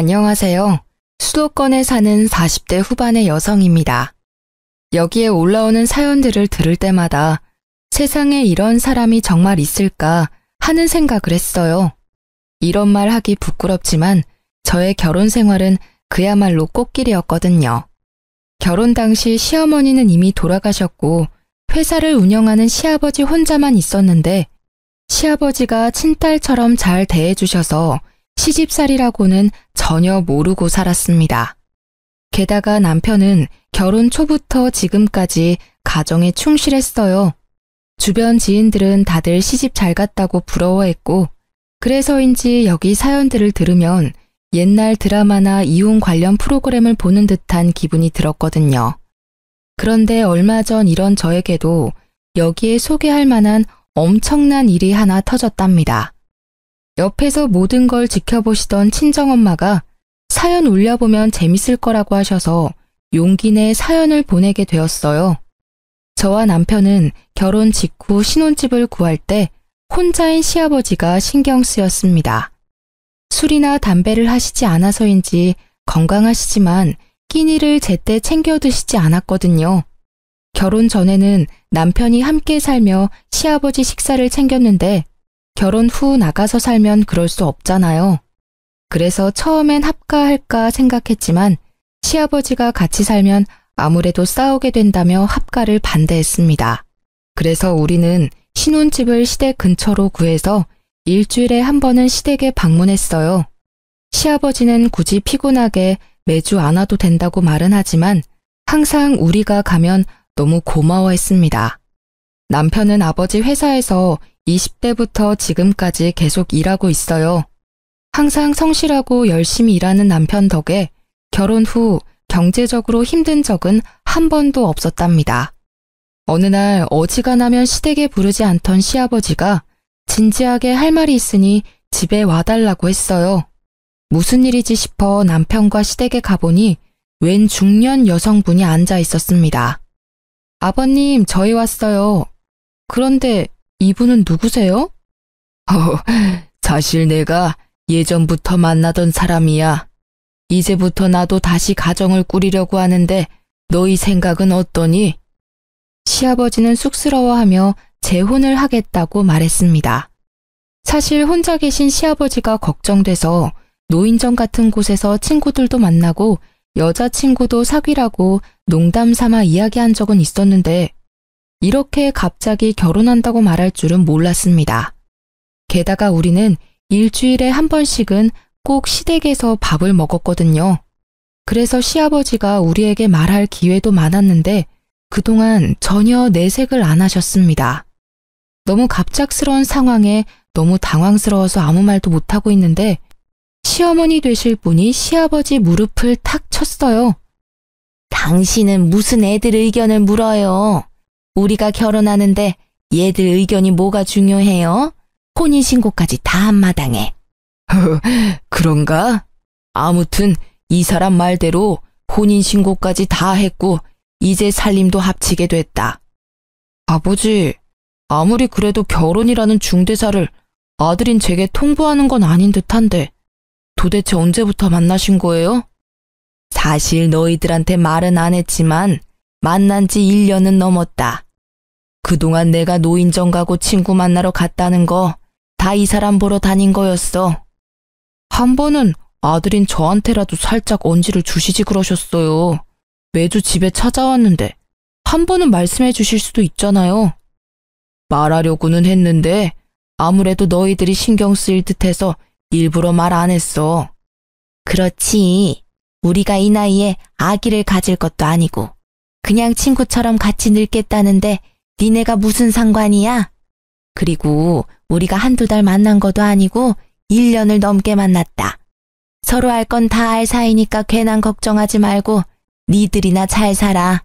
안녕하세요. 수도권에 사는 40대 후반의 여성입니다. 여기에 올라오는 사연들을 들을 때마다 세상에 이런 사람이 정말 있을까 하는 생각을 했어요. 이런 말 하기 부끄럽지만 저의 결혼 생활은 그야말로 꽃길이었거든요. 결혼 당시 시어머니는 이미 돌아가셨고 회사를 운영하는 시아버지 혼자만 있었는데 시아버지가 친딸처럼 잘 대해주셔서 시집살이라고는 전혀 모르고 살았습니다. 게다가 남편은 결혼 초부터 지금까지 가정에 충실했어요. 주변 지인들은 다들 시집 잘 갔다고 부러워했고 그래서인지 여기 사연들을 들으면 옛날 드라마나 이혼 관련 프로그램을 보는 듯한 기분이 들었거든요. 그런데 얼마 전 이런 저에게도 여기에 소개할 만한 엄청난 일이 하나 터졌답니다. 옆에서 모든 걸 지켜보시던 친정엄마가 사연 올려보면 재밌을 거라고 하셔서 용기 내 사연을 보내게 되었어요. 저와 남편은 결혼 직후 신혼집을 구할 때 혼자인 시아버지가 신경 쓰였습니다. 술이나 담배를 하시지 않아서인지 건강하시지만 끼니를 제때 챙겨 드시지 않았거든요. 결혼 전에는 남편이 함께 살며 시아버지 식사를 챙겼는데 결혼 후 나가서 살면 그럴 수 없잖아요. 그래서 처음엔 합가할까 생각했지만 시아버지가 같이 살면 아무래도 싸우게 된다며 합가를 반대했습니다. 그래서 우리는 신혼집을 시댁 근처로 구해서 일주일에 한 번은 시댁에 방문했어요. 시아버지는 굳이 피곤하게 매주 안 와도 된다고 말은 하지만 항상 우리가 가면 너무 고마워했습니다. 남편은 아버지 회사에서 20대부터 지금까지 계속 일하고 있어요. 항상 성실하고 열심히 일하는 남편 덕에 결혼 후 경제적으로 힘든 적은 한 번도 없었답니다. 어느 날 어지간하면 시댁에 부르지 않던 시아버지가 진지하게 할 말이 있으니 집에 와달라고 했어요. 무슨 일이지 싶어 남편과 시댁에 가보니 웬 중년 여성분이 앉아 있었습니다. 아버님, 저희 왔어요. 그런데 이분은 누구세요? 사실 내가 예전부터 만나던 사람이야. 이제부터 나도 다시 가정을 꾸리려고 하는데 너희 생각은 어떠니? 시아버지는 쑥스러워하며 재혼을 하겠다고 말했습니다. 사실 혼자 계신 시아버지가 걱정돼서 노인정 같은 곳에서 친구들도 만나고 여자친구도 사귀라고 농담 삼아 이야기한 적은 있었는데 이렇게 갑자기 결혼한다고 말할 줄은 몰랐습니다. 게다가 우리는 일주일에 한 번씩은 꼭 시댁에서 밥을 먹었거든요. 그래서 시아버지가 우리에게 말할 기회도 많았는데 그동안 전혀 내색을 안 하셨습니다. 너무 갑작스러운 상황에 너무 당황스러워서 아무 말도 못하고 있는데 시어머니 되실 분이 시아버지 무릎을 탁 쳤어요. 당신은 무슨 애들 의견을 물어요? 우리가 결혼하는데 얘들 의견이 뭐가 중요해요? 혼인신고까지 다 한마당에. 그런가? 아무튼 이 사람 말대로 혼인신고까지 다 했고 이제 살림도 합치게 됐다. 아버지, 아무리 그래도 결혼이라는 중대사를 아들인 제게 통보하는 건 아닌 듯한데 도대체 언제부터 만나신 거예요? 사실 너희들한테 말은 안 했지만 만난 지 1년은 넘었다. 그동안 내가 노인정 가고 친구 만나러 갔다는 거 다 이 사람 보러 다닌 거였어. 한 번은 아들인 저한테라도 살짝 언지를 주시지 그러셨어요. 매주 집에 찾아왔는데 한 번은 말씀해 주실 수도 있잖아요. 말하려고는 했는데 아무래도 너희들이 신경 쓰일 듯해서 일부러 말 안 했어. 그렇지. 우리가 이 나이에 아기를 가질 것도 아니고 그냥 친구처럼 같이 늙겠다는데 니네가 무슨 상관이야? 그리고 우리가 한두 달 만난 것도 아니고 1년을 넘게 만났다. 서로 알 건 다 알 사이니까 괜한 걱정하지 말고 니들이나 잘 살아.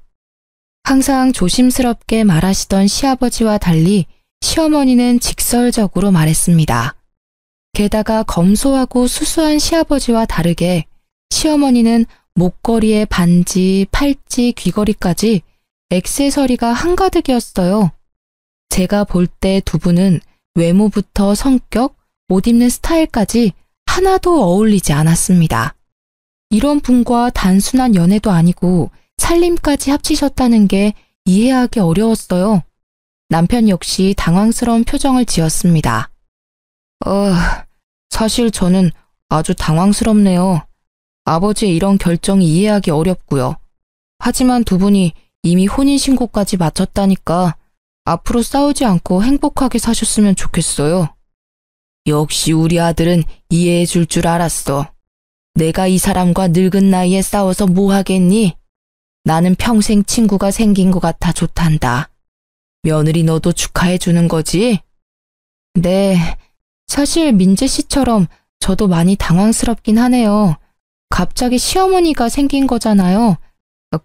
항상 조심스럽게 말하시던 시아버지와 달리 시어머니는 직설적으로 말했습니다. 게다가 검소하고 수수한 시아버지와 다르게 시어머니는 목걸이에 반지, 팔찌, 귀걸이까지 액세서리가 한가득이었어요. 제가 볼 때 두 분은 외모부터 성격, 옷 입는 스타일까지 하나도 어울리지 않았습니다. 이런 분과 단순한 연애도 아니고 살림까지 합치셨다는 게 이해하기 어려웠어요. 남편 역시 당황스러운 표정을 지었습니다. 사실 저는 아주 당황스럽네요. 아버지의 이런 결정이 이해하기 어렵고요. 하지만 두 분이 이미 혼인신고까지 마쳤다니까 앞으로 싸우지 않고 행복하게 사셨으면 좋겠어요. 역시 우리 아들은 이해해 줄 줄 알았어. 내가 이 사람과 늙은 나이에 싸워서 뭐 하겠니? 나는 평생 친구가 생긴 것 같아 좋단다. 며느리 너도 축하해 주는 거지? 네, 사실 민재 씨처럼 저도 많이 당황스럽긴 하네요. 갑자기 시어머니가 생긴 거잖아요.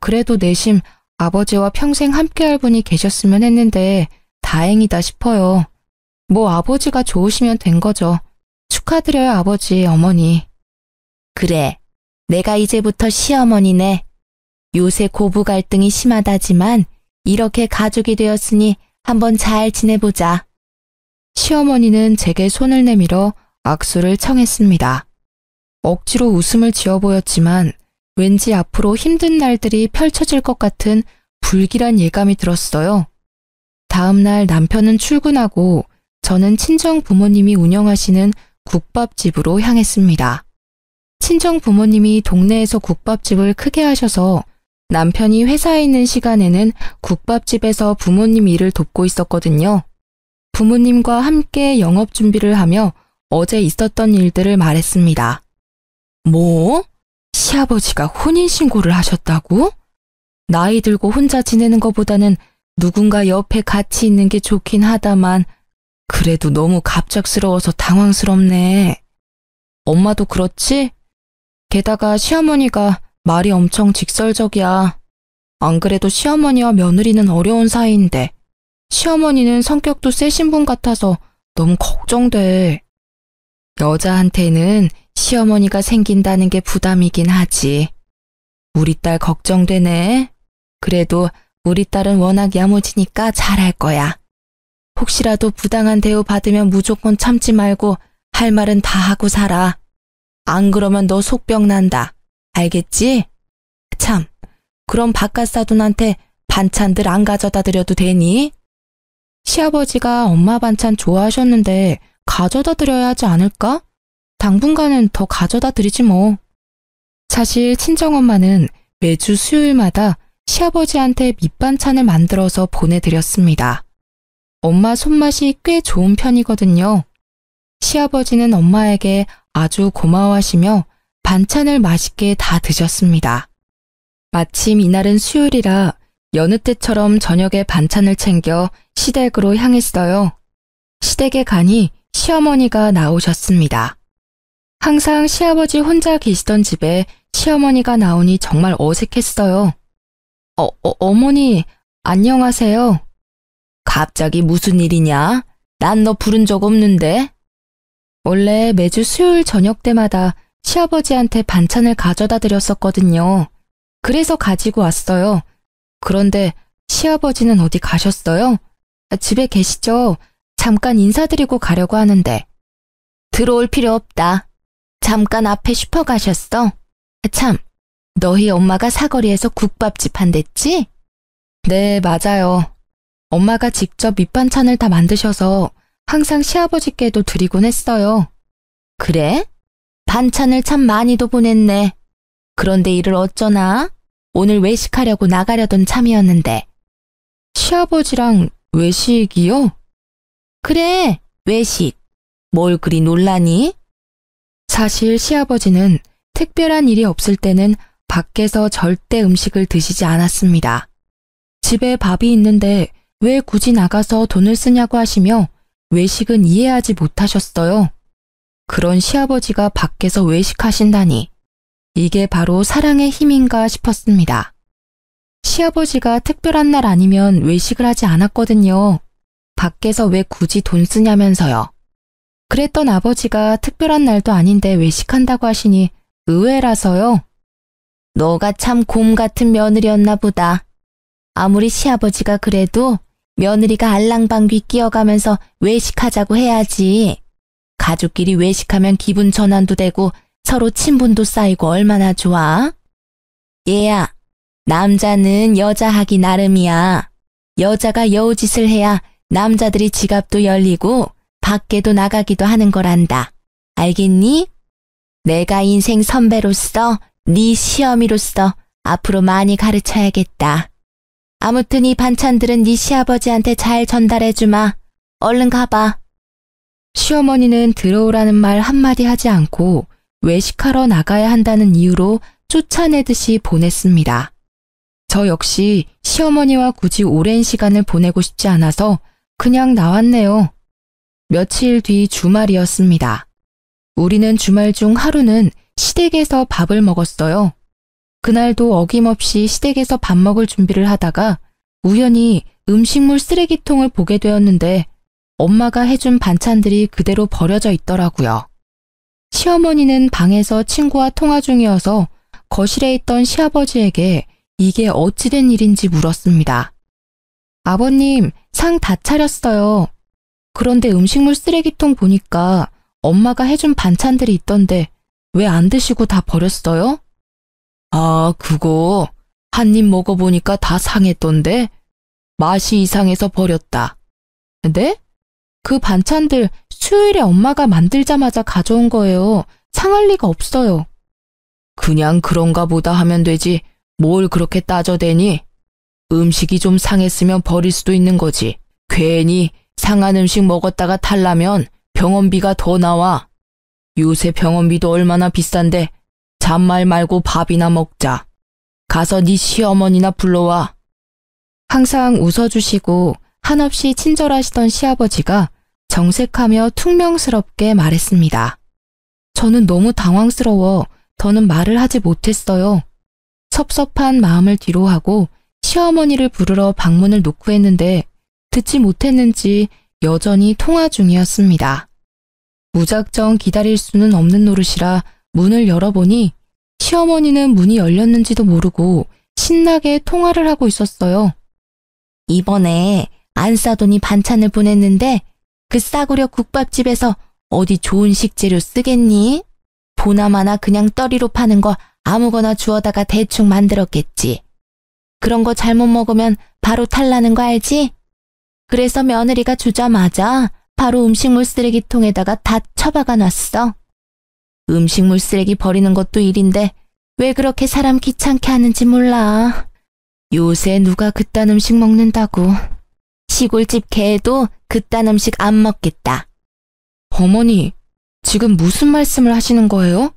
그래도 내심 아버지와 평생 함께할 분이 계셨으면 했는데 다행이다 싶어요. 뭐 아버지가 좋으시면 된 거죠. 축하드려요 아버지, 어머니. 그래, 내가 이제부터 시어머니네. 요새 고부 갈등이 심하다지만 이렇게 가족이 되었으니 한번 잘 지내보자. 시어머니는 제게 손을 내밀어 악수를 청했습니다. 억지로 웃음을 지어 보였지만 왠지 앞으로 힘든 날들이 펼쳐질 것 같은 불길한 예감이 들었어요. 다음 날 남편은 출근하고 저는 친정 부모님이 운영하시는 국밥집으로 향했습니다. 친정 부모님이 동네에서 국밥집을 크게 하셔서 남편이 회사에 있는 시간에는 국밥집에서 부모님 일을 돕고 있었거든요. 부모님과 함께 영업 준비를 하며 어제 있었던 일들을 말했습니다. 뭐? 시아버지가 혼인신고를 하셨다고? 나이 들고 혼자 지내는 것보다는 누군가 옆에 같이 있는 게 좋긴 하다만 그래도 너무 갑작스러워서 당황스럽네. 엄마도 그렇지? 게다가 시어머니가 말이 엄청 직설적이야. 안 그래도 시어머니와 며느리는 어려운 사이인데 시어머니는 성격도 세신 분 같아서 너무 걱정돼. 여자한테는 시어머니가 생긴다는 게 부담이긴 하지. 우리 딸 걱정되네. 그래도 우리 딸은 워낙 야무지니까 잘할 거야. 혹시라도 부당한 대우 받으면 무조건 참지 말고 할 말은 다 하고 살아. 안 그러면 너 속병 난다. 알겠지? 참, 그럼 바깥 사돈한테 반찬들 안 가져다 드려도 되니? 시아버지가 엄마 반찬 좋아하셨는데 가져다 드려야 하지 않을까? 당분간은 더 가져다 드리지 뭐. 사실 친정엄마는 매주 수요일마다 시아버지한테 밑반찬을 만들어서 보내드렸습니다. 엄마 손맛이 꽤 좋은 편이거든요. 시아버지는 엄마에게 아주 고마워하시며 반찬을 맛있게 다 드셨습니다. 마침 이날은 수요일이라 여느 때처럼 저녁에 반찬을 챙겨 시댁으로 향했어요. 시댁에 가니 시어머니가 나오셨습니다. 항상 시아버지 혼자 계시던 집에 시어머니가 나오니 정말 어색했어요. 어머니, 안녕하세요. 갑자기 무슨 일이냐? 난 너 부른 적 없는데? 원래 매주 수요일 저녁 때마다 시아버지한테 반찬을 가져다 드렸었거든요. 그래서 가지고 왔어요. 그런데 시아버지는 어디 가셨어요? 집에 계시죠? 잠깐 인사드리고 가려고 하는데. 들어올 필요 없다. 잠깐 앞에 슈퍼 가셨어? 참, 너희 엄마가 사거리에서 국밥집 한댔지? 네, 맞아요. 엄마가 직접 밑반찬을 다 만드셔서 항상 시아버지께도 드리곤 했어요. 그래? 반찬을 참 많이도 보냈네. 그런데 일을 어쩌나? 오늘 외식하려고 나가려던 참이었는데. 시아버지랑 외식이요? 그래, 외식. 뭘 그리 놀라니? 사실 시아버지는 특별한 일이 없을 때는 밖에서 절대 음식을 드시지 않았습니다. 집에 밥이 있는데 왜 굳이 나가서 돈을 쓰냐고 하시며 외식은 이해하지 못하셨어요. 그런 시아버지가 밖에서 외식하신다니 이게 바로 사랑의 힘인가 싶었습니다. 시아버지가 특별한 날 아니면 외식을 하지 않았거든요. 밖에서 왜 굳이 돈 쓰냐면서요. 그랬던 아버지가 특별한 날도 아닌데 외식한다고 하시니 의외라서요. 너가 참 곰 같은 며느리였나 보다. 아무리 시아버지가 그래도 며느리가 알랑방귀 끼어가면서 외식하자고 해야지. 가족끼리 외식하면 기분 전환도 되고 서로 친분도 쌓이고 얼마나 좋아? 얘야, 남자는 여자 하기 나름이야. 여자가 여우짓을 해야 남자들이 지갑도 열리고 밖에도 나가기도 하는 거란다. 알겠니? 내가 인생 선배로서 네 시어미로서 앞으로 많이 가르쳐야겠다. 아무튼 이 반찬들은 네 시아버지한테 잘 전달해주마. 얼른 가봐. 시어머니는 들어오라는 말 한마디 하지 않고 외식하러 나가야 한다는 이유로 쫓아내듯이 보냈습니다. 저 역시 시어머니와 굳이 오랜 시간을 보내고 싶지 않아서 그냥 나왔네요. 며칠 뒤 주말이었습니다. 우리는 주말 중 하루는 시댁에서 밥을 먹었어요. 그날도 어김없이 시댁에서 밥 먹을 준비를 하다가 우연히 음식물 쓰레기통을 보게 되었는데 엄마가 해준 반찬들이 그대로 버려져 있더라고요. 시어머니는 방에서 친구와 통화 중이어서 거실에 있던 시아버지에게 이게 어찌된 일인지 물었습니다. 아버님, 상 다 차렸어요. 그런데 음식물 쓰레기통 보니까 엄마가 해준 반찬들이 있던데 왜 안 드시고 다 버렸어요? 아, 그거 한 입 먹어보니까 다 상했던데 맛이 이상해서 버렸다. 네? 그 반찬들 수요일에 엄마가 만들자마자 가져온 거예요. 상할 리가 없어요. 그냥 그런가 보다 하면 되지 뭘 그렇게 따져대니? 음식이 좀 상했으면 버릴 수도 있는 거지. 괜히 상한 음식 먹었다가 탈라면 병원비가 더 나와. 요새 병원비도 얼마나 비싼데 잔말 말고 밥이나 먹자. 가서 네 시어머니나 불러와. 항상 웃어주시고 한없이 친절하시던 시아버지가 정색하며 퉁명스럽게 말했습니다. 저는 너무 당황스러워 더는 말을 하지 못했어요. 섭섭한 마음을 뒤로하고 시어머니를 부르러 방문을 놓고 했는데 듣지 못했는지 여전히 통화 중이었습니다. 무작정 기다릴 수는 없는 노릇이라 문을 열어보니 시어머니는 문이 열렸는지도 모르고 신나게 통화를 하고 있었어요. 이번에 안 싸더니 반찬을 보냈는데 그 싸구려 국밥집에서 어디 좋은 식재료 쓰겠니? 보나마나 그냥 떠리로 파는 거 아무거나 주워다가 대충 만들었겠지. 그런 거 잘못 먹으면 바로 탈나는 거 알지? 그래서 며느리가 주자마자 바로 음식물 쓰레기통에다가 다 처박아 놨어. 음식물 쓰레기 버리는 것도 일인데 왜 그렇게 사람 귀찮게 하는지 몰라. 요새 누가 그딴 음식 먹는다고. 시골집 개도 그딴 음식 안 먹겠다. 어머니, 지금 무슨 말씀을 하시는 거예요?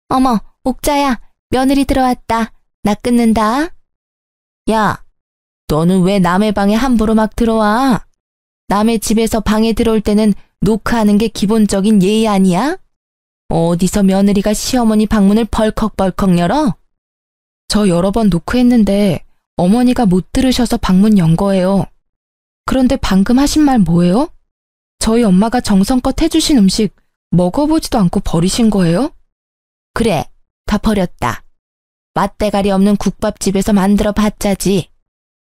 어머, 옥자야, 며느리 들어왔다. 나 끊는다. 야, 너는 왜 남의 방에 함부로 막 들어와? 남의 집에서 방에 들어올 때는 노크하는 게 기본적인 예의 아니야? 어디서 며느리가 시어머니 방문을 벌컥벌컥 열어? 저 여러 번 노크했는데 어머니가 못 들으셔서 방문 연 거예요. 그런데 방금 하신 말 뭐예요? 저희 엄마가 정성껏 해주신 음식 먹어보지도 않고 버리신 거예요? 그래, 다 버렸다. 맛대가리 없는 국밥집에서 만들어 봤자지.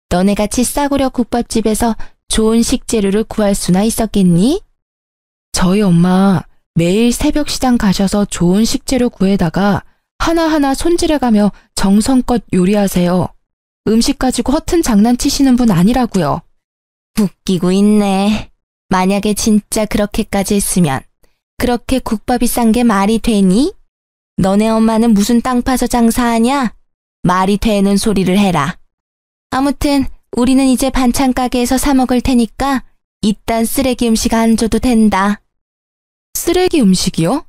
너네같이 싸구려 국밥집에서 좋은 식재료를 구할 수나 있었겠니? 저희 엄마 매일 새벽 시장 가셔서 좋은 식재료 구해다가 하나하나 손질해가며 정성껏 요리하세요. 음식 가지고 허튼 장난치시는 분 아니라고요. 웃기고 있네. 만약에 진짜 그렇게까지 했으면 그렇게 국밥이 싼 게 말이 되니? 너네 엄마는 무슨 땅 파서 장사하냐? 말이 되는 소리를 해라. 아무튼 우리는 이제 반찬 가게에서 사 먹을 테니까 이딴 쓰레기 음식 안 줘도 된다. 쓰레기 음식이요?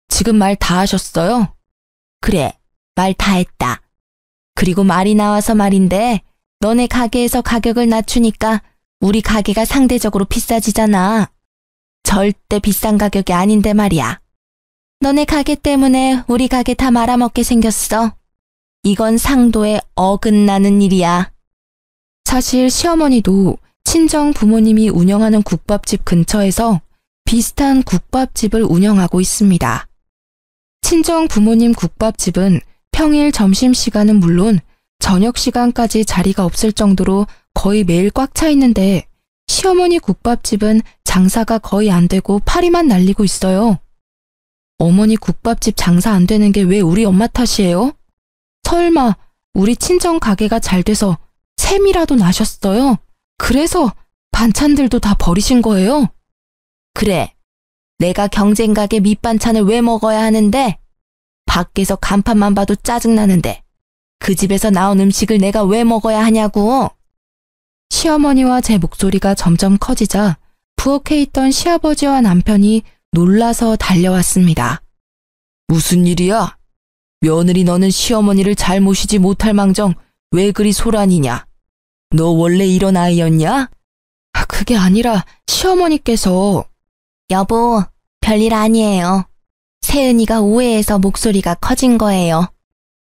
지금 말 다 하셨어요? 그래, 말 다 했다. 그리고 말이 나와서 말인데 너네 가게에서 가격을 낮추니까 우리 가게가 상대적으로 비싸지잖아. 절대 비싼 가격이 아닌데 말이야. 너네 가게 때문에 우리 가게 다 말아먹게 생겼어. 이건 상도에 어긋나는 일이야. 사실 시어머니도 친정 부모님이 운영하는 국밥집 근처에서 비슷한 국밥집을 운영하고 있습니다. 친정 부모님 국밥집은 평일 점심시간은 물론 저녁 시간까지 자리가 없을 정도로 거의 매일 꽉 차 있는데 시어머니 국밥집은 장사가 거의 안 되고 파리만 날리고 있어요. 어머니 국밥집 장사 안 되는 게 왜 우리 엄마 탓이에요? 설마 우리 친정 가게가 잘 돼서 셈이라도 나셨어요? 그래서 반찬들도 다 버리신 거예요? 그래, 내가 경쟁 가게 밑반찬을 왜 먹어야 하는데? 밖에서 간판만 봐도 짜증나는데 그 집에서 나온 음식을 내가 왜 먹어야 하냐고. 시어머니와 제 목소리가 점점 커지자 부엌에 있던 시아버지와 남편이 놀라서 달려왔습니다. 무슨 일이야? 며느리 너는 시어머니를 잘 모시지 못할 망정 왜 그리 소란이냐? 너 원래 이런 아이였냐? 그게 아니라 시어머니께서. 여보, 별일 아니에요. 세은이가 오해해서 목소리가 커진 거예요.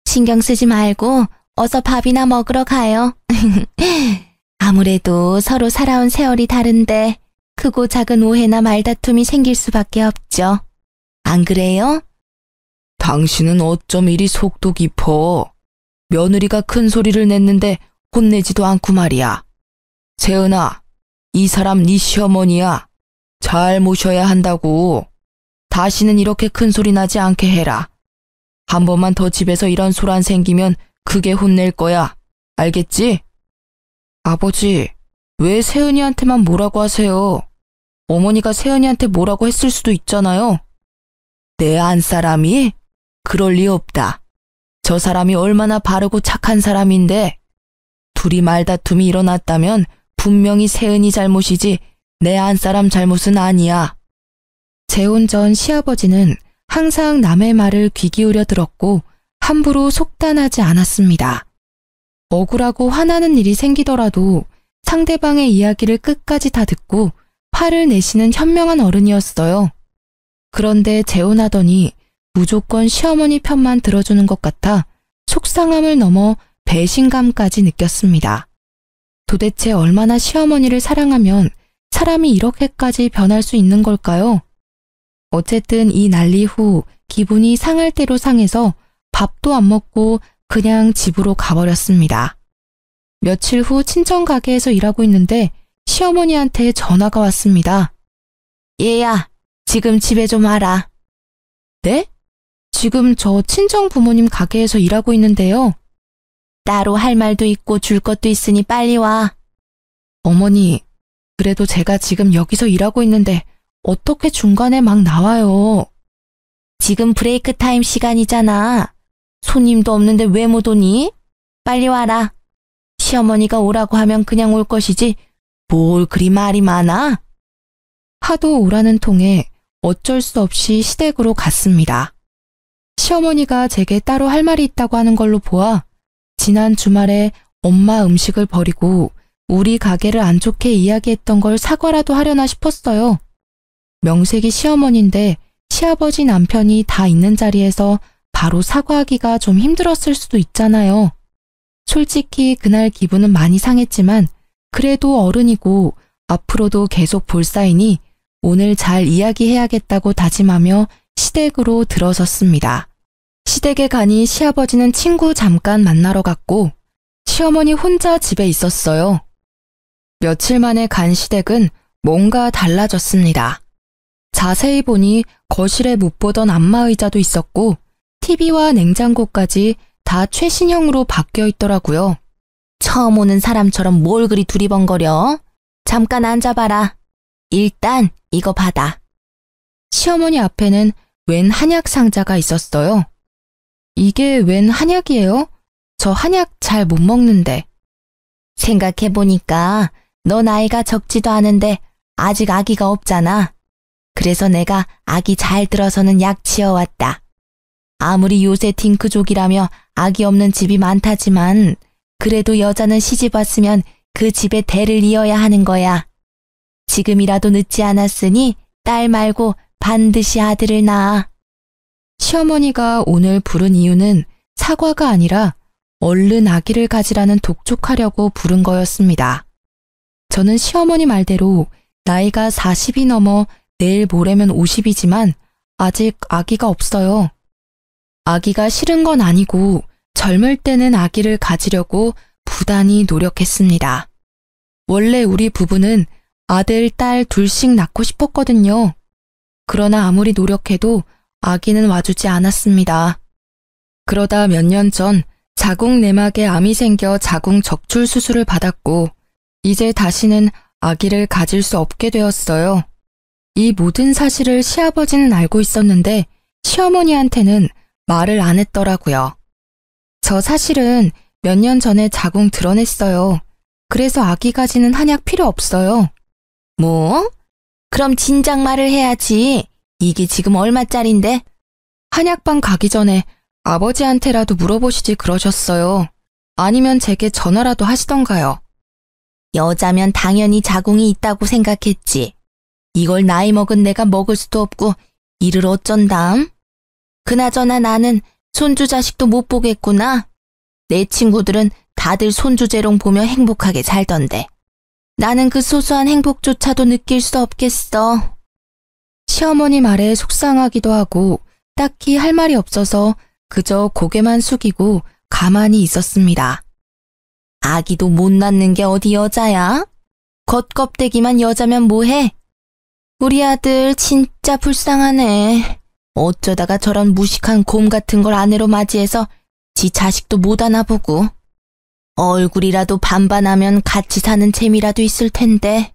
신경 쓰지 말고 어서 밥이나 먹으러 가요. 아무래도 서로 살아온 세월이 다른데 크고 작은 오해나 말다툼이 생길 수밖에 없죠. 안 그래요? 당신은 어쩜 이리 속도 깊어. 며느리가 큰 소리를 냈는데 혼내지도 않고 말이야. 세은아, 이 사람 네 시어머니야. 잘 모셔야 한다고. 다시는 이렇게 큰 소리 나지 않게 해라. 한 번만 더 집에서 이런 소란 생기면 크게 혼낼 거야. 알겠지? 아버지, 왜 세은이한테만 뭐라고 하세요? 어머니가 세은이한테 뭐라고 했을 수도 있잖아요. 내 안사람이? 그럴 리 없다. 저 사람이 얼마나 바르고 착한 사람인데 둘이 말다툼이 일어났다면 분명히 세은이 잘못이지 내 안사람 잘못은 아니야. 재혼 전 시아버지는 항상 남의 말을 귀 기울여 들었고 함부로 속단하지 않았습니다. 억울하고 화나는 일이 생기더라도 상대방의 이야기를 끝까지 다 듣고 화를 내시는 현명한 어른이었어요. 그런데 재혼하더니 무조건 시어머니 편만 들어주는 것 같아 속상함을 넘어 배신감까지 느꼈습니다. 도대체 얼마나 시어머니를 사랑하면 사람이 이렇게까지 변할 수 있는 걸까요? 어쨌든 이 난리 후 기분이 상할 대로 상해서 밥도 안 먹고 그냥 집으로 가버렸습니다. 며칠 후 친정 가게에서 일하고 있는데 시어머니한테 전화가 왔습니다. 얘야, 지금 집에 좀 와라. 네? 지금 저 친정 부모님 가게에서 일하고 있는데요. 따로 할 말도 있고 줄 것도 있으니 빨리 와. 어머니, 그래도 제가 지금 여기서 일하고 있는데 어떻게 중간에 막 나와요? 지금 브레이크 타임 시간이잖아. 손님도 없는데 왜 못 오니? 빨리 와라. 시어머니가 오라고 하면 그냥 올 것이지 뭘 그리 말이 많아? 하도 오라는 통에 어쩔 수 없이 시댁으로 갔습니다. 시어머니가 제게 따로 할 말이 있다고 하는 걸로 보아 지난 주말에 엄마 음식을 버리고 우리 가게를 안 좋게 이야기했던 걸 사과라도 하려나 싶었어요. 명색이 시어머니인데 시아버지 남편이 다 있는 자리에서 바로 사과하기가 좀 힘들었을 수도 있잖아요. 솔직히 그날 기분은 많이 상했지만 그래도 어른이고 앞으로도 계속 볼 사이니 오늘 잘 이야기해야겠다고 다짐하며 시댁으로 들어섰습니다. 시댁에 가니 시아버지는 친구 잠깐 만나러 갔고 시어머니 혼자 집에 있었어요. 며칠 만에 간 시댁은 뭔가 달라졌습니다. 자세히 보니 거실에 못 보던 안마의자도 있었고 TV와 냉장고까지 다 최신형으로 바뀌어 있더라고요. 처음 오는 사람처럼 뭘 그리 두리번거려? 잠깐 앉아봐라. 일단 이거 받아. 시어머니 앞에는 웬 한약 상자가 있었어요. 이게 웬 한약이에요? 저 한약 잘 못 먹는데. 생각해보니까 너 나이가 적지도 않은데 아직 아기가 없잖아. 그래서 내가 아기 잘 들어서는 약 지어왔다. 아무리 요새 딩크족이라며 아기 없는 집이 많다지만 그래도 여자는 시집 왔으면 그 집에 대를 이어야 하는 거야. 지금이라도 늦지 않았으니 딸 말고 반드시 아들을 낳아. 시어머니가 오늘 부른 이유는 사과가 아니라 얼른 아기를 가지라는 독촉하려고 부른 거였습니다. 저는 시어머니 말대로 나이가 40이 넘어 내일 모레면 50이지만 아직 아기가 없어요. 아기가 싫은 건 아니고 젊을 때는 아기를 가지려고 부단히 노력했습니다. 원래 우리 부부는 아들, 딸 둘씩 낳고 싶었거든요. 그러나 아무리 노력해도 아기는 와주지 않았습니다. 그러다 몇 년 전 자궁 내막에 암이 생겨 자궁 적출 수술을 받았고 이제 다시는 아기를 가질 수 없게 되었어요. 이 모든 사실을 시아버지는 알고 있었는데 시어머니한테는 말을 안 했더라고요. 저 사실은 몇 년 전에 자궁 드러냈어요. 그래서 아기 가지는 한약 필요 없어요. 뭐? 그럼 진작 말을 해야지. 이게 지금 얼마짜린데? 한약방 가기 전에 아버지한테라도 물어보시지 그러셨어요. 아니면 제게 전화라도 하시던가요. 여자면 당연히 자궁이 있다고 생각했지. 이걸 나이 먹은 내가 먹을 수도 없고 이를 어쩐담? 그나저나 나는 손주 자식도 못 보겠구나. 내 친구들은 다들 손주재롱 보며 행복하게 살던데. 나는 그 소소한 행복조차도 느낄 수 없겠어. 시어머니 말에 속상하기도 하고 딱히 할 말이 없어서 그저 고개만 숙이고 가만히 있었습니다. 아기도 못 낳는 게 어디 여자야? 겉껍데기만 여자면 뭐해? 우리 아들 진짜 불쌍하네. 어쩌다가 저런 무식한 곰 같은 걸 아내로 맞이해서 지 자식도 못 안아보고. 얼굴이라도 반반하면 같이 사는 재미라도 있을 텐데.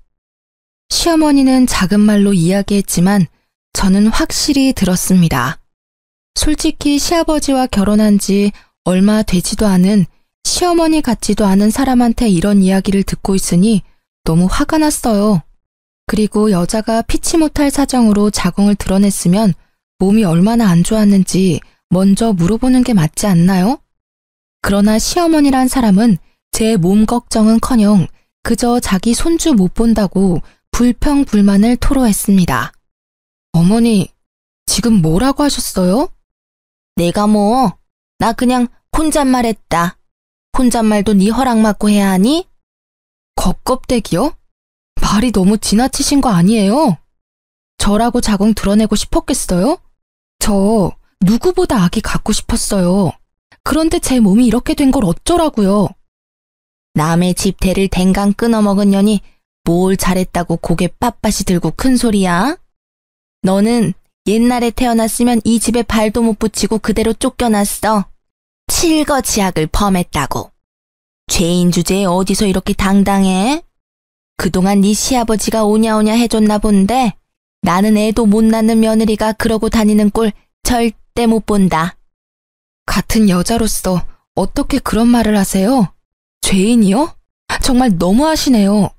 시어머니는 작은 말로 이야기했지만 저는 확실히 들었습니다. 솔직히 시아버지와 결혼한 지 얼마 되지도 않은 시어머니 같지도 않은 사람한테 이런 이야기를 듣고 있으니 너무 화가 났어요. 그리고 여자가 피치 못할 사정으로 자궁을 드러냈으면 몸이 얼마나 안 좋았는지 먼저 물어보는 게 맞지 않나요? 그러나 시어머니란 사람은 제 몸 걱정은커녕 그저 자기 손주 못 본다고 불평불만을 토로했습니다. 어머니, 지금 뭐라고 하셨어요? 내가 뭐, 나 그냥 혼잣말했다. 혼잣말도 네 허락 받고 해야 하니? 겉껍데기요? 말이 너무 지나치신 거 아니에요? 저라고 자궁 드러내고 싶었겠어요? 저 누구보다 아기 갖고 싶었어요. 그런데 제 몸이 이렇게 된 걸 어쩌라고요? 남의 집 대를 댕강 끊어먹은 년이 뭘 잘했다고 고개 빳빳이 들고 큰 소리야? 너는 옛날에 태어났으면 이 집에 발도 못 붙이고 그대로 쫓겨났어. 칠거지약을 범했다고. 죄인 주제에 어디서 이렇게 당당해? 그동안 네 시아버지가 오냐오냐 해줬나 본데 나는 애도 못 낳는 며느리가 그러고 다니는 꼴 절대 못 본다. 같은 여자로서 어떻게 그런 말을 하세요? 죄인이요? 정말 너무하시네요.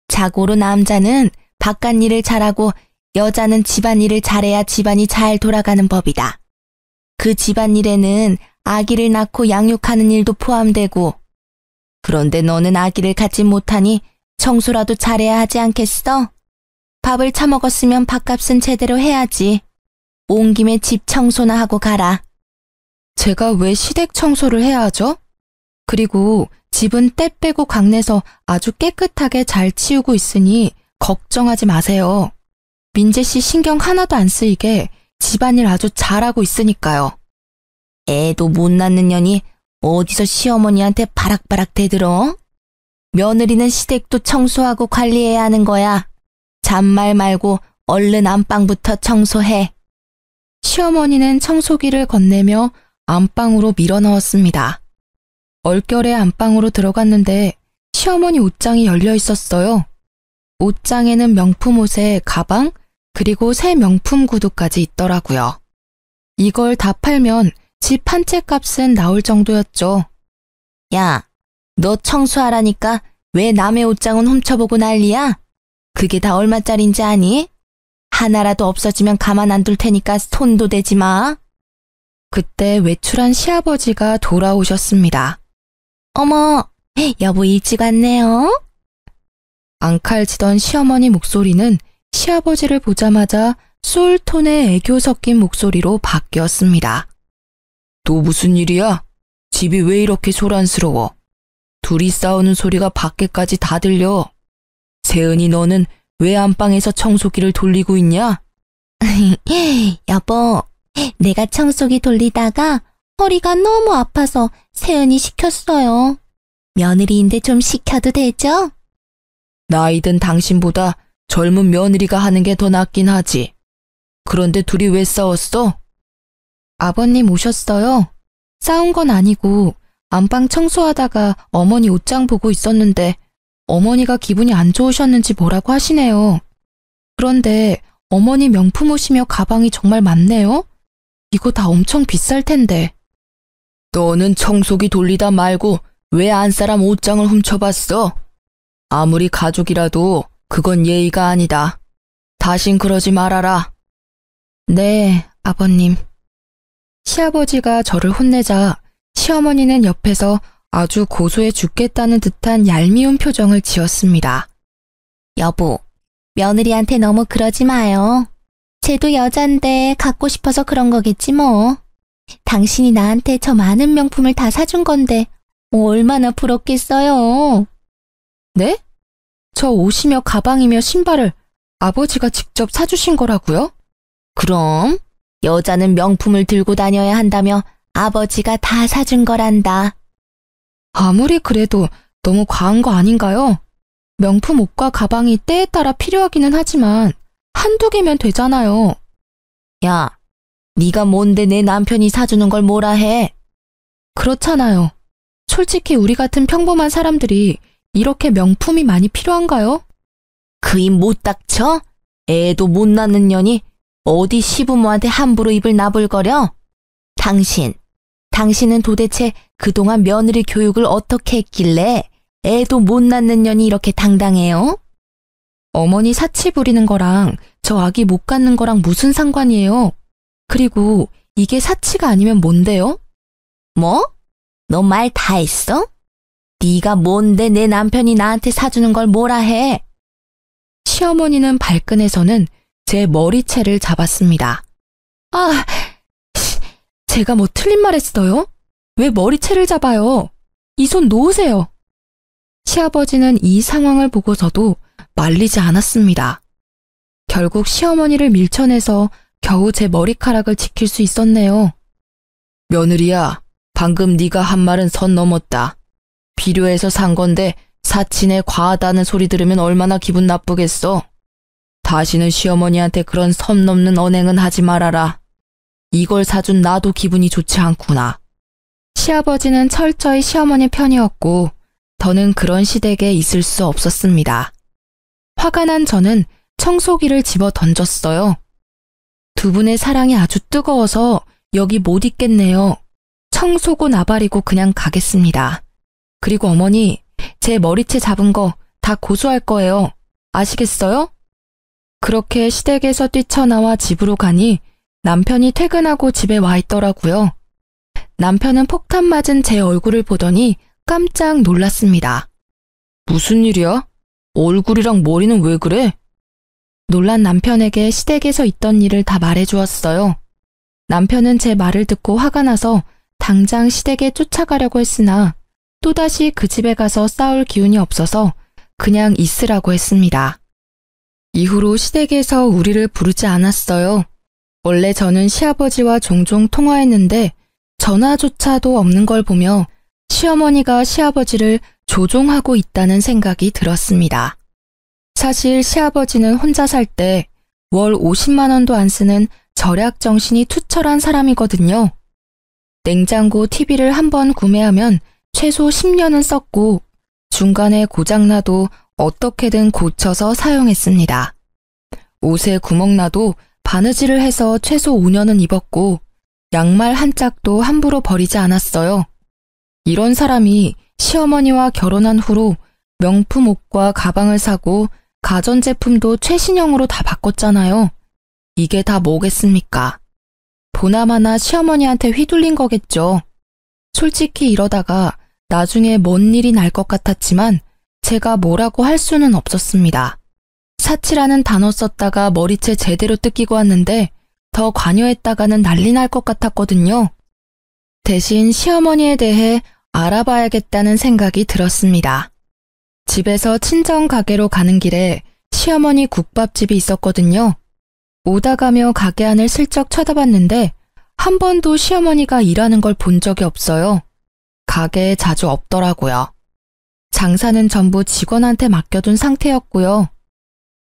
자고로 남자는 바깥 일을 잘하고 여자는 집안일을 잘해야 집안이 잘 돌아가는 법이다. 그 집안일에는 아기를 낳고 양육하는 일도 포함되고. 그런데 너는 아기를 갖지 못하니 청소라도 잘해야 하지 않겠어? 밥을 처먹었으면 밥값은 제대로 해야지. 온 김에 집 청소나 하고 가라. 제가 왜 시댁 청소를 해야 하죠? 그리고 집은 때 빼고 강내서 아주 깨끗하게 잘 치우고 있으니 걱정하지 마세요. 민재 씨 신경 하나도 안 쓰이게 집안일 아주 잘하고 있으니까요. 애도 못 낳는 년이 어디서 시어머니한테 바락바락 대들어? 며느리는 시댁도 청소하고 관리해야 하는 거야. 잔말 말고 얼른 안방부터 청소해. 시어머니는 청소기를 건네며 안방으로 밀어넣었습니다. 얼결에 안방으로 들어갔는데 시어머니 옷장이 열려 있었어요. 옷장에는 명품 옷에 가방, 그리고 새 명품 구두까지 있더라고요. 이걸 다 팔면 집 한 채 값은 나올 정도였죠. 야, 너 청소하라니까 왜 남의 옷장은 훔쳐보고 난리야? 그게 다 얼마짜린지 아니? 하나라도 없어지면 가만 안 둘 테니까 손도 대지 마. 그때 외출한 시아버지가 돌아오셨습니다. 어머, 여보 일찍 왔네요. 앙칼지던 시어머니 목소리는 시아버지를 보자마자 소울톤의 애교 섞인 목소리로 바뀌었습니다. 또 무슨 일이야? 집이 왜 이렇게 소란스러워? 둘이 싸우는 소리가 밖에까지 다 들려. 세은이 너는 왜 안방에서 청소기를 돌리고 있냐? 여보, 내가 청소기 돌리다가 허리가 너무 아파서 세은이 시켰어요. 며느리인데 좀 시켜도 되죠? 나이든 당신보다 젊은 며느리가 하는 게 더 낫긴 하지. 그런데 둘이 왜 싸웠어? 아버님 오셨어요? 싸운 건 아니고 안방 청소하다가 어머니 옷장 보고 있었는데 어머니가 기분이 안 좋으셨는지 뭐라고 하시네요. 그런데 어머니 명품 옷이며 가방이 정말 많네요? 이거 다 엄청 비쌀 텐데. 너는 청소기 돌리다 말고 왜 안사람 옷장을 훔쳐봤어? 아무리 가족이라도 그건 예의가 아니다. 다신 그러지 말아라. 네, 아버님. 시아버지가 저를 혼내자 시어머니는 옆에서 아주 고소해 죽겠다는 듯한 얄미운 표정을 지었습니다. 여보, 며느리한테 너무 그러지 마요. 쟤도 여잔데 갖고 싶어서 그런 거겠지 뭐. 당신이 나한테 저 많은 명품을 다 사준 건데 얼마나 부럽겠어요. 네? 저 옷이며 가방이며 신발을 아버지가 직접 사주신 거라고요? 그럼 여자는 명품을 들고 다녀야 한다며 아버지가 다 사준 거란다. 아무리 그래도 너무 과한 거 아닌가요? 명품 옷과 가방이 때에 따라 필요하기는 하지만 한두 개면 되잖아요. 야, 네가 뭔데 내 남편이 사주는 걸 뭐라 해? 그렇잖아요. 솔직히 우리 같은 평범한 사람들이 이렇게 명품이 많이 필요한가요? 그 입 못 닥쳐? 애도 못 낳는 년이 어디 시부모한테 함부로 입을 나불거려? 당신은 도대체 그동안 며느리 교육을 어떻게 했길래 애도 못 낳는 년이 이렇게 당당해요? 어머니 사치 부리는 거랑 저 아기 못 갖는 거랑 무슨 상관이에요? 그리고 이게 사치가 아니면 뭔데요? 뭐? 너 말 다 했어? 네가 뭔데 내 남편이 나한테 사주는 걸 뭐라 해? 시어머니는 발끈해서는 제 머리채를 잡았습니다. 아, 제가 뭐 틀린 말 했어요? 왜 머리채를 잡아요? 이 손 놓으세요. 시아버지는 이 상황을 보고서도 말리지 않았습니다. 결국 시어머니를 밀쳐내서 겨우 제 머리카락을 지킬 수 있었네요. 며느리야, 방금 네가 한 말은 선 넘었다. 필요해서 산 건데 사치네 과하다는 소리 들으면 얼마나 기분 나쁘겠어. 다시는 시어머니한테 그런 선 넘는 언행은 하지 말아라. 이걸 사준 나도 기분이 좋지 않구나. 시아버지는 철저히 시어머니 편이었고 더는 그런 시댁에 있을 수 없었습니다. 화가 난 저는 청소기를 집어 던졌어요. 두 분의 사랑이 아주 뜨거워서 여기 못 있겠네요. 청소고 나발이고 그냥 가겠습니다. 그리고 어머니, 제 머리채 잡은 거 다 고소할 거예요. 아시겠어요? 그렇게 시댁에서 뛰쳐나와 집으로 가니 남편이 퇴근하고 집에 와 있더라고요. 남편은 폭탄 맞은 제 얼굴을 보더니 깜짝 놀랐습니다. 무슨 일이야? 얼굴이랑 머리는 왜 그래? 놀란 남편에게 시댁에서 있던 일을 다 말해주었어요. 남편은 제 말을 듣고 화가 나서 당장 시댁에 쫓아가려고 했으나 또다시 그 집에 가서 싸울 기운이 없어서 그냥 있으라고 했습니다. 이후로 시댁에서 우리를 부르지 않았어요. 원래 저는 시아버지와 종종 통화했는데 전화조차도 없는 걸 보며 시어머니가 시아버지를 조종하고 있다는 생각이 들었습니다. 사실 시아버지는 혼자 살 때 월 50만 원도 안 쓰는 절약 정신이 투철한 사람이거든요. 냉장고 TV를 한 번 구매하면 최소 10년은 썼고 중간에 고장나도 어떻게든 고쳐서 사용했습니다. 옷에 구멍나도 바느질을 해서 최소 5년은 입었고 양말 한 짝도 함부로 버리지 않았어요. 이런 사람이 시어머니와 결혼한 후로 명품 옷과 가방을 사고 가전제품도 최신형으로 다 바꿨잖아요. 이게 다 뭐겠습니까? 보나마나 시어머니한테 휘둘린 거겠죠. 솔직히 이러다가 나중에 뭔 일이 날 것 같았지만 제가 뭐라고 할 수는 없었습니다. 사치라는 단어 썼다가 머리채 제대로 뜯기고 왔는데 더 관여했다가는 난리 날 것 같았거든요. 대신 시어머니에 대해 알아봐야겠다는 생각이 들었습니다. 집에서 친정 가게로 가는 길에 시어머니 국밥집이 있었거든요. 오다 가며 가게 안을 슬쩍 쳐다봤는데 한 번도 시어머니가 일하는 걸 본 적이 없어요. 가게에 자주 없더라고요. 장사는 전부 직원한테 맡겨둔 상태였고요.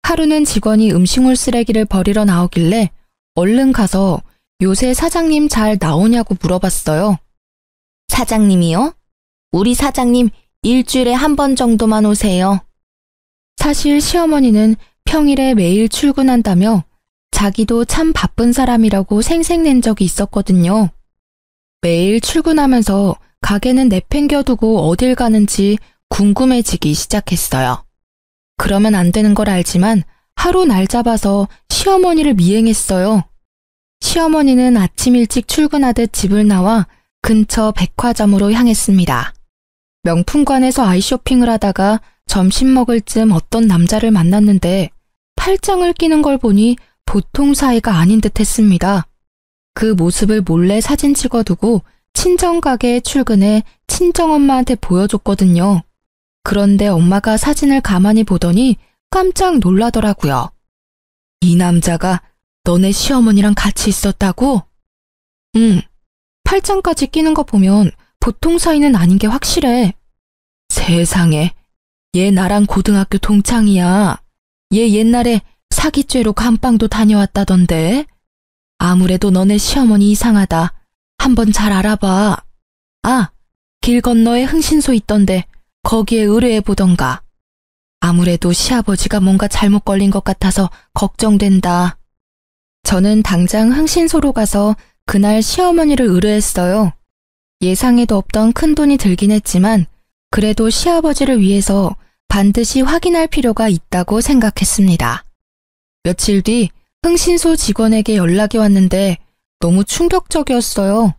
하루는 직원이 음식물 쓰레기를 버리러 나오길래 얼른 가서 요새 사장님 잘 나오냐고 물어봤어요. 사장님이요? 우리 사장님 일주일에 한 번 정도만 오세요. 사실 시어머니는 평일에 매일 출근한다며 자기도 참 바쁜 사람이라고 생색낸 적이 있었거든요. 매일 출근하면서 가게는 내팽겨두고 어딜 가는지 궁금해지기 시작했어요. 그러면 안 되는 걸 알지만 하루 날 잡아서 시어머니를 미행했어요. 시어머니는 아침 일찍 출근하듯 집을 나와 근처 백화점으로 향했습니다. 명품관에서 아이쇼핑을 하다가 점심 먹을 쯤 어떤 남자를 만났는데 팔짱을 끼는 걸 보니 보통 사이가 아닌 듯 했습니다. 그 모습을 몰래 사진 찍어두고 친정가게에 출근해 친정엄마한테 보여줬거든요. 그런데 엄마가 사진을 가만히 보더니 깜짝 놀라더라고요. 이 남자가 너네 시어머니랑 같이 있었다고? 응. 팔짱까지 끼는 거 보면 보통 사이는 아닌 게 확실해. 세상에, 얘 나랑 고등학교 동창이야. 얘 옛날에 사기죄로 감방도 다녀왔다던데. 아무래도 너네 시어머니 이상하다. 한번 잘 알아봐. 아, 길 건너에 흥신소 있던데 거기에 의뢰해보던가. 아무래도 시아버지가 뭔가 잘못 걸린 것 같아서 걱정된다. 저는 당장 흥신소로 가서 그날 시어머니를 의뢰했어요. 예상에도 없던 큰돈이 들긴 했지만 그래도 시아버지를 위해서 반드시 확인할 필요가 있다고 생각했습니다. 며칠 뒤 흥신소 직원에게 연락이 왔는데 너무 충격적이었어요.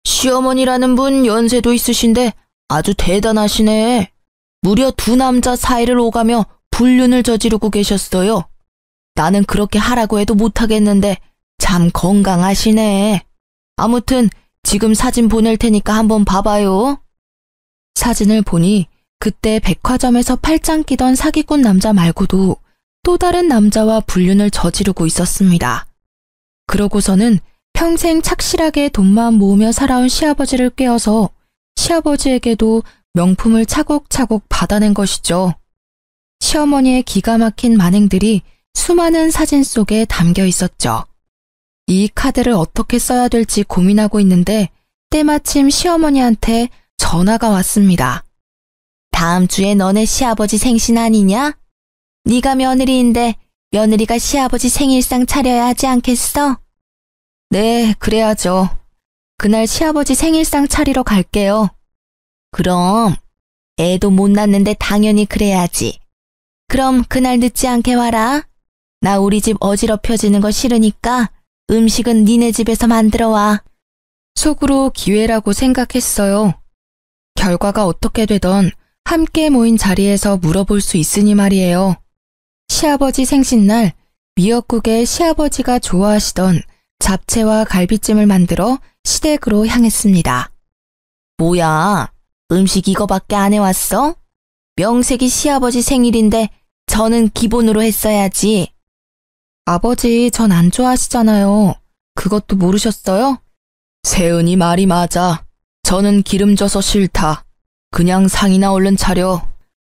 시어머니라는 분 연세도 있으신데 아주 대단하시네. 무려 두 남자 사이를 오가며 불륜을 저지르고 계셨어요. 나는 그렇게 하라고 해도 못하겠는데 참 건강하시네. 아무튼 지금 사진 보낼 테니까 한번 봐봐요. 사진을 보니 그때 백화점에서 팔짱 끼던 사기꾼 남자 말고도 또 다른 남자와 불륜을 저지르고 있었습니다. 그러고서는 평생 착실하게 돈만 모으며 살아온 시아버지를 꿰어서 시아버지에게도 명품을 차곡차곡 받아낸 것이죠. 시어머니의 기가 막힌 만행들이 수많은 사진 속에 담겨 있었죠. 이 카드를 어떻게 써야 될지 고민하고 있는데 때마침 시어머니한테 전화가 왔습니다. 다음 주에 너네 시아버지 생신 아니냐? 네가 며느리인데 며느리가 시아버지 생일상 차려야 하지 않겠어? 네, 그래야죠. 그날 시아버지 생일상 차리러 갈게요. 그럼 애도 못 낳는데 당연히 그래야지. 그럼 그날 늦지 않게 와라. 나 우리 집 어지럽혀지는 거 싫으니까 음식은 니네 집에서 만들어 와. 속으로 기회라고 생각했어요. 결과가 어떻게 되던 함께 모인 자리에서 물어볼 수 있으니 말이에요. 시아버지 생신날 미역국에 시아버지가 좋아하시던 잡채와 갈비찜을 만들어 시댁으로 향했습니다. 뭐야, 음식 이거밖에 안 해왔어? 명색이 시아버지 생일인데 저는 기본으로 했어야지. 아버지 전 안 좋아하시잖아요. 그것도 모르셨어요? 세은이 말이 맞아. 저는 기름져서 싫다. 그냥 상이나 얼른 차려.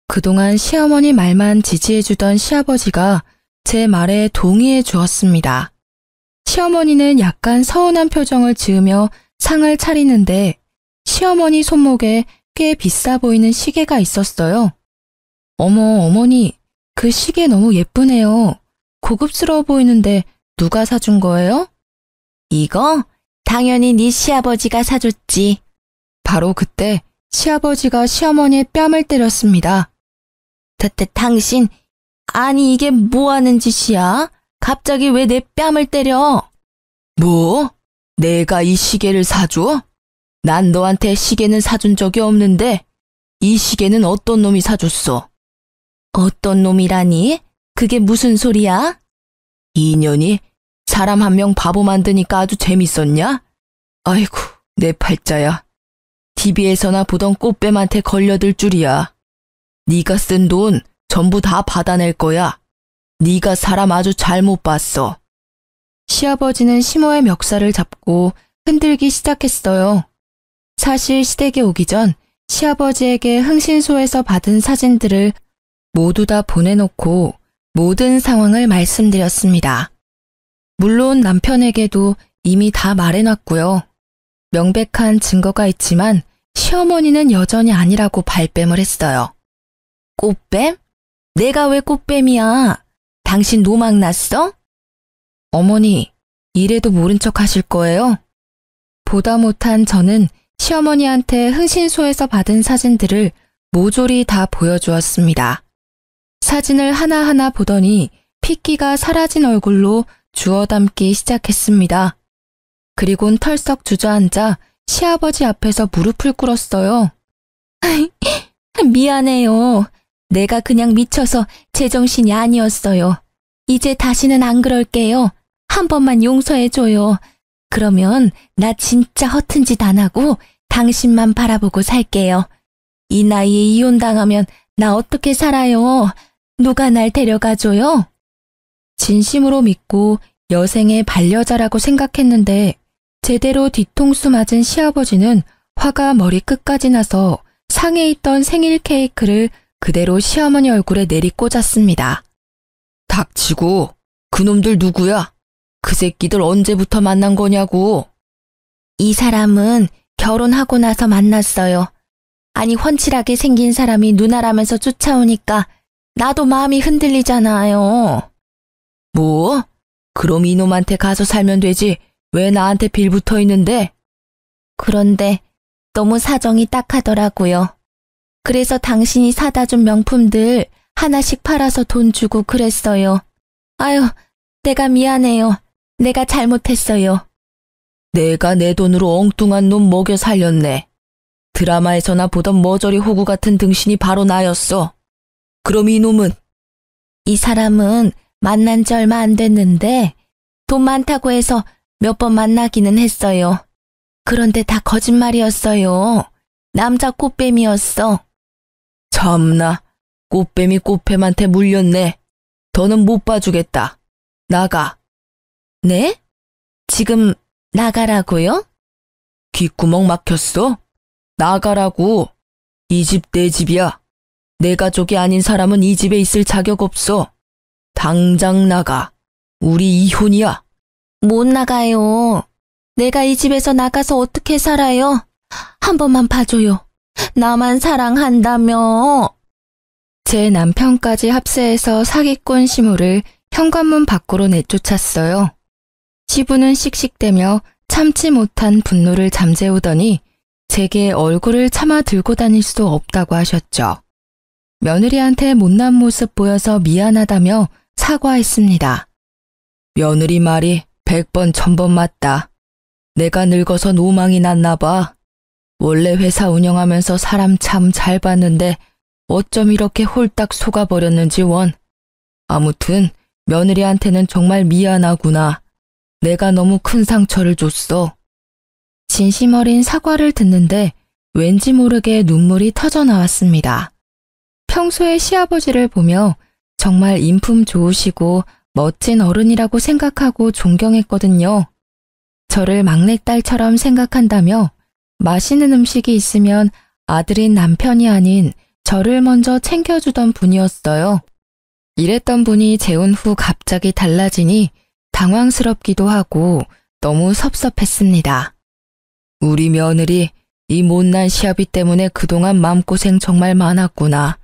그동안 시어머니 말만 지지해주던 시아버지가 제 말에 동의해 주었습니다. 시어머니는 약간 서운한 표정을 지으며 상을 차리는데 시어머니 손목에 꽤 비싸 보이는 시계가 있었어요. 어머, 어머니, 그 시계 너무 예쁘네요. 고급스러워 보이는데 누가 사준 거예요? 이거 당연히 네 시아버지가 사줬지. 바로 그때 시아버지가 시어머니의 뺨을 때렸습니다. 당신, 아니 이게 뭐 하는 짓이야? 갑자기 왜 내 뺨을 때려? 뭐? 내가 이 시계를 사줘? 난 너한테 시계는 사준 적이 없는데 이 시계는 어떤 놈이 사줬어? 어떤 놈이라니? 그게 무슨 소리야? 이년이 사람 한 명 바보 만드니까 아주 재밌었냐? 아이고, 내 팔자야. TV에서나 보던 꽃뱀한테 걸려들 줄이야. 네가 쓴 돈 전부 다 받아낼 거야. 네가 사람 아주 잘못 봤어. 시아버지는 시모의 멱살을 잡고 흔들기 시작했어요. 사실 시댁에 오기 전 시아버지에게 흥신소에서 받은 사진들을 모두 다 보내놓고 모든 상황을 말씀드렸습니다. 물론 남편에게도 이미 다 말해놨고요. 명백한 증거가 있지만 시어머니는 여전히 아니라고 발뺌을 했어요. 꽃뱀? 내가 왜 꽃뱀이야? 당신 노망 났어? 어머니, 이래도 모른 척 하실 거예요? 보다 못한 저는 시어머니한테 흥신소에서 받은 사진들을 모조리 다 보여주었습니다. 사진을 하나하나 보더니 핏기가 사라진 얼굴로 주워 담기 시작했습니다. 그리곤 털썩 주저앉아 시아버지 앞에서 무릎을 꿇었어요. 미안해요. 내가 그냥 미쳐서 제정신이 아니었어요. 이제 다시는 안 그럴게요. 한 번만 용서해줘요. 그러면 나 진짜 허튼 짓 안 하고 당신만 바라보고 살게요. 이 나이에 이혼당하면 나 어떻게 살아요? 누가 날 데려가줘요? 진심으로 믿고 여생의 반려자라고 생각했는데 제대로 뒤통수 맞은 시아버지는 화가 머리끝까지 나서 상에 있던 생일 케이크를 그대로 시어머니 얼굴에 내리꽂았습니다. 닥치고, 그놈들 누구야? 그 새끼들 언제부터 만난 거냐고. 이 사람은 결혼하고 나서 만났어요. 아니, 훤칠하게 생긴 사람이 누나라면서 쫓아오니까 나도 마음이 흔들리잖아요. 뭐? 그럼 이놈한테 가서 살면 되지. 왜 나한테 빌붙어 있는데? 그런데 너무 사정이 딱하더라고요. 그래서 당신이 사다 준 명품들 하나씩 팔아서 돈 주고 그랬어요. 아유, 내가 미안해요. 내가 잘못했어요. 내가 내 돈으로 엉뚱한 놈 먹여 살렸네. 드라마에서나 보던 머저리 호구 같은 등신이 바로 나였어. 그럼 이놈은? 이 사람은 만난 지 얼마 안 됐는데 돈 많다고 해서 몇 번 만나기는 했어요. 그런데 다 거짓말이었어요. 남자 꽃뱀이었어. 참나, 꽃뱀이 꽃뱀한테 물렸네. 더는 못 봐주겠다. 나가. 네? 지금 나가라고요? 귓구멍 막혔어? 나가라고. 이 집 내 집이야. 내 가족이 아닌 사람은 이 집에 있을 자격 없어. 당장 나가. 우리 이혼이야. 못 나가요. 내가 이 집에서 나가서 어떻게 살아요? 한 번만 봐줘요. 나만 사랑한다며. 제 남편까지 합세해서 사기꾼 시무를 현관문 밖으로 내쫓았어요. 시부는 씩씩대며 참지 못한 분노를 잠재우더니 제게 얼굴을 차마 들고 다닐 수 없다고 하셨죠. 며느리한테 못난 모습 보여서 미안하다며 사과했습니다. 며느리 말이 100번 1000번 맞다. 내가 늙어서 노망이 났나 봐. 원래 회사 운영하면서 사람 참 잘 봤는데 어쩜 이렇게 홀딱 속아버렸는지 원. 아무튼 며느리한테는 정말 미안하구나. 내가 너무 큰 상처를 줬어. 진심 어린 사과를 듣는데 왠지 모르게 눈물이 터져 나왔습니다. 평소에 시아버지를 보며 정말 인품 좋으시고 멋진 어른이라고 생각하고 존경했거든요. 저를 막내딸처럼 생각한다며 맛있는 음식이 있으면 아들인 남편이 아닌 저를 먼저 챙겨주던 분이었어요. 이랬던 분이 재혼 후 갑자기 달라지니 당황스럽기도 하고 너무 섭섭했습니다. 우리 며느리 이 못난 시아비 때문에 그동안 마음고생 정말 많았구나.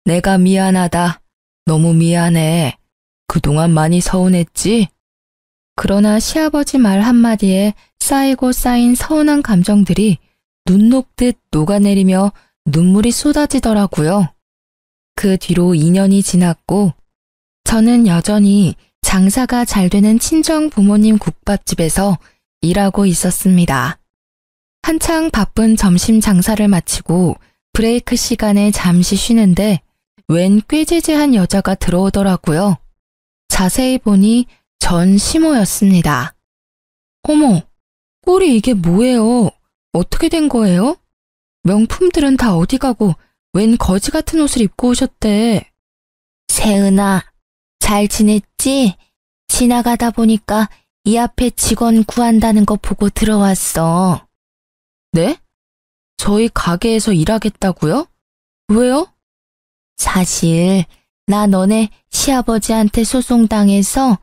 내가 미안하다. 너무 미안해. 그동안 많이 서운했지? 그러나 시아버지 말 한마디에 쌓이고 쌓인 서운한 감정들이 눈 녹듯 녹아내리며 눈물이 쏟아지더라고요. 그 뒤로 2년이 지났고 저는 여전히 장사가 잘 되는 친정 부모님 국밥집에서 일하고 있었습니다. 한창 바쁜 점심 장사를 마치고 브레이크 시간에 잠시 쉬는데 웬 꾀지지한 여자가 들어오더라고요. 자세히 보니 전 시모였습니다. 어머, 꼴이 이게 뭐예요? 어떻게 된 거예요? 명품들은 다 어디 가고 웬 거지 같은 옷을 입고 오셨대. 세은아, 잘 지냈지? 지나가다 보니까 이 앞에 직원 구한다는 거 보고 들어왔어. 네? 저희 가게에서 일하겠다고요? 왜요? 사실 나 너네 시아버지한테 소송당해서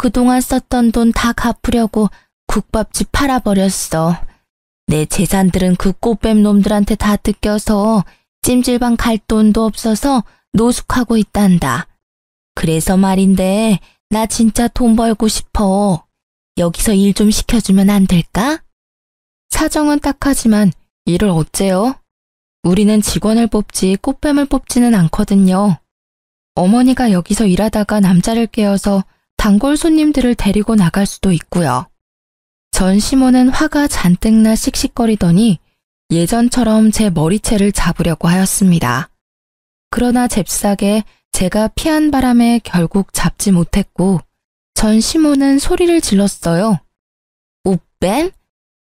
그동안 썼던 돈 다 갚으려고 국밥집 팔아버렸어. 내 재산들은 그 꽃뱀 놈들한테 다 뜯겨서 찜질방 갈 돈도 없어서 노숙하고 있단다. 그래서 말인데 나 진짜 돈 벌고 싶어. 여기서 일 좀 시켜주면 안 될까? 사정은 딱하지만 일을 어째요? 우리는 직원을 뽑지 꽃뱀을 뽑지는 않거든요. 어머니가 여기서 일하다가 남자를 깨어서 단골 손님들을 데리고 나갈 수도 있고요. 전시모는 화가 잔뜩 나 씩씩거리더니 예전처럼 제 머리채를 잡으려고 하였습니다. 그러나 잽싸게 제가 피한 바람에 결국 잡지 못했고 전시모는 소리를 질렀어요. 오뺀?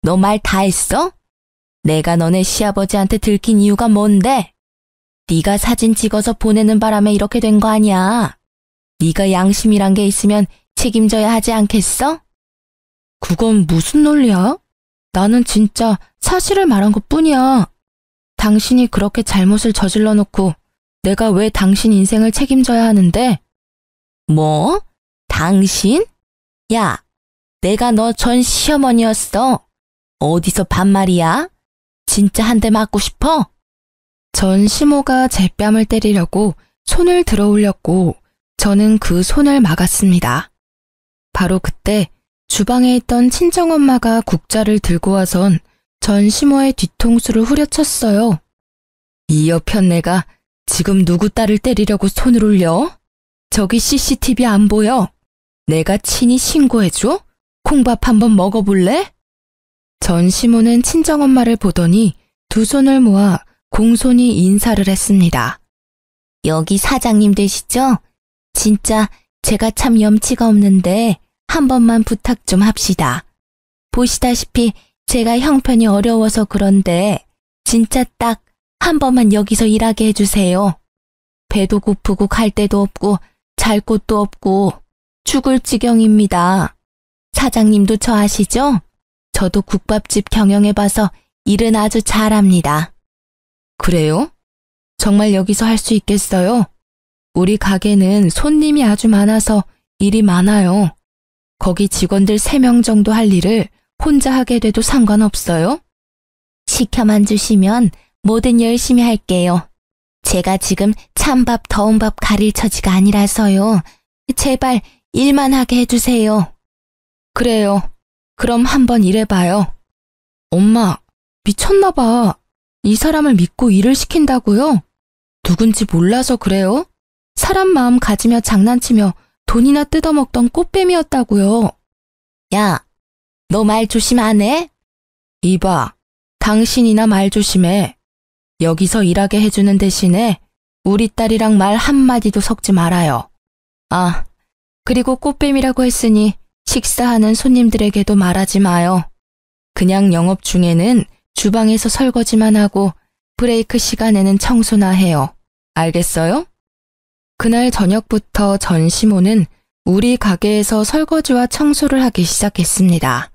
너 말 다 했어? 내가 너네 시아버지한테 들킨 이유가 뭔데? 네가 사진 찍어서 보내는 바람에 이렇게 된 거 아니야. 네가 양심이란 게 있으면 책임져야 하지 않겠어? 그건 무슨 논리야? 나는 진짜 사실을 말한 것뿐이야. 당신이 그렇게 잘못을 저질러 놓고 내가 왜 당신 인생을 책임져야 하는데? 뭐? 당신? 야, 내가 너 전 시어머니였어. 어디서 반말이야? 진짜 한 대 맞고 싶어? 전 시모가 제 뺨을 때리려고 손을 들어 올렸고 저는 그 손을 막았습니다. 바로 그때 주방에 있던 친정엄마가 국자를 들고 와선 전 시모의 뒤통수를 후려쳤어요. 이 여편네가 지금 누구 딸을 때리려고 손을 올려? 저기 CCTV 안 보여? 내가 친히 신고해줘? 콩밥 한번 먹어볼래? 전 시모는 친정엄마를 보더니 두 손을 모아 공손히 인사를 했습니다. 여기 사장님 되시죠? 진짜 제가 참 염치가 없는데 한 번만 부탁 좀 합시다. 보시다시피 제가 형편이 어려워서 그런데 진짜 딱 한 번만 여기서 일하게 해주세요. 배도 고프고 갈 데도 없고 잘 곳도 없고 죽을 지경입니다. 사장님도 저 아시죠? 저도 국밥집 경영해봐서 일은 아주 잘합니다. 그래요? 정말 여기서 할 수 있겠어요? 우리 가게는 손님이 아주 많아서 일이 많아요. 거기 직원들 3명 정도 할 일을 혼자 하게 돼도 상관없어요? 시켜만 주시면 뭐든 열심히 할게요. 제가 지금 찬밥 더운 밥 가릴 처지가 아니라서요. 제발 일만 하게 해주세요. 그래요. 그럼 한번 일해봐요. 엄마, 미쳤나 봐. 이 사람을 믿고 일을 시킨다고요? 누군지 몰라서 그래요? 사람 마음 가지며 장난치며 돈이나 뜯어먹던 꽃뱀이었다고요. 야, 너 말 조심 안 해? 이봐, 당신이나 말 조심해. 여기서 일하게 해주는 대신에 우리 딸이랑 말 한마디도 섞지 말아요. 아, 그리고 꽃뱀이라고 했으니 식사하는 손님들에게도 말하지 마요. 그냥 영업 중에는 주방에서 설거지만 하고 브레이크 시간에는 청소나 해요. 알겠어요? 그날 저녁부터 전 시모는 우리 가게에서 설거지와 청소를 하기 시작했습니다.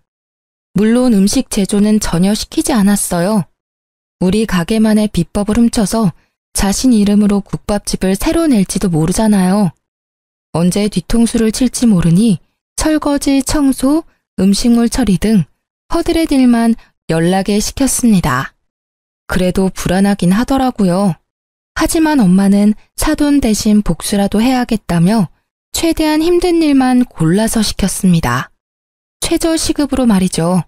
물론 음식 제조는 전혀 시키지 않았어요. 우리 가게만의 비법을 훔쳐서 자신 이름으로 국밥집을 새로 낼지도 모르잖아요. 언제 뒤통수를 칠지 모르니 설거지, 청소, 음식물 처리 등 허들의 일만 연락에 시켰습니다. 그래도 불안하긴 하더라고요. 하지만 엄마는 사돈 대신 복수라도 해야겠다며 최대한 힘든 일만 골라서 시켰습니다. 최저 시급으로 말이죠.